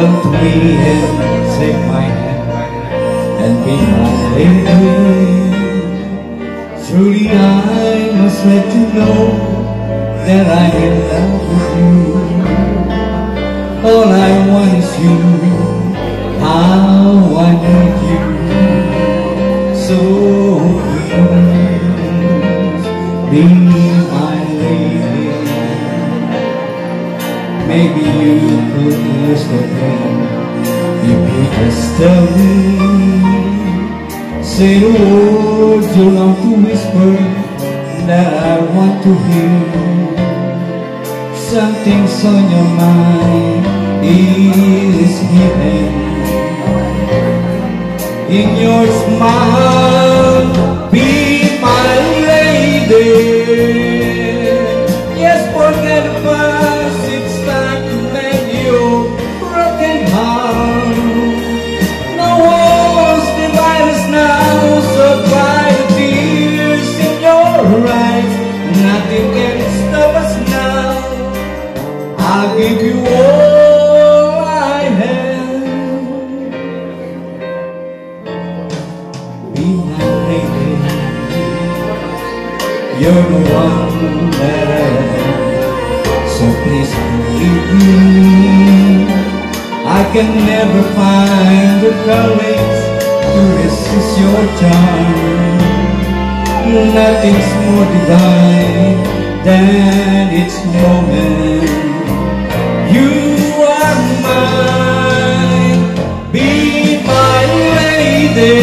come to me and take my hand and be my lady. Truly I must let you know that I'm in love with you. All I want is you, how I need you. So please be my lady. Maybe you could listen me if you just tell me. Say the words you long to whisper that I want to hear. Something's on your mind is hidden in your smile. Be my lady. Yes, forget the past. It's time to mend your broken heart. No walls divide us now, so dry the tears in your eyes. Nothing can stop us now. I'll give you all I have. Be my lady. You're the one that I have. So please believe me. I can never find the courage to resist your charm. Nothing's more divine than its moment. You are mine, be my lady.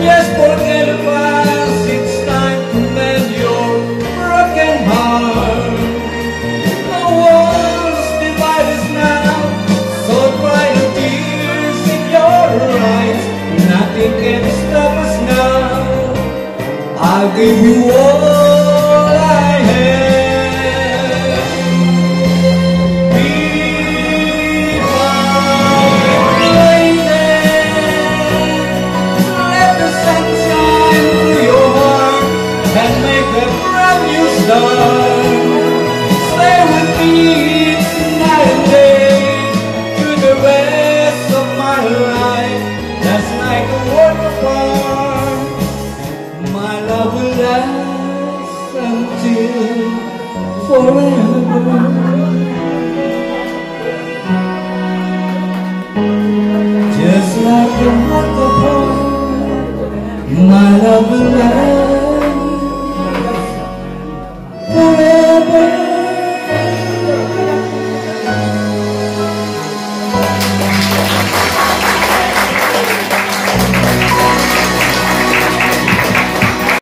Yes, forget the past, it's time to mend your broken heart. No walls divide us now, so dry the tears in your eyes. Nothing can stop us now. I'll give you all I have. Be my lady. Let the sun shine through your heart and make a brand new start. Stay with me night and day through the rest of my life. That's like a work of art. My love will last until forever. Just like a work of art, my love will last forever.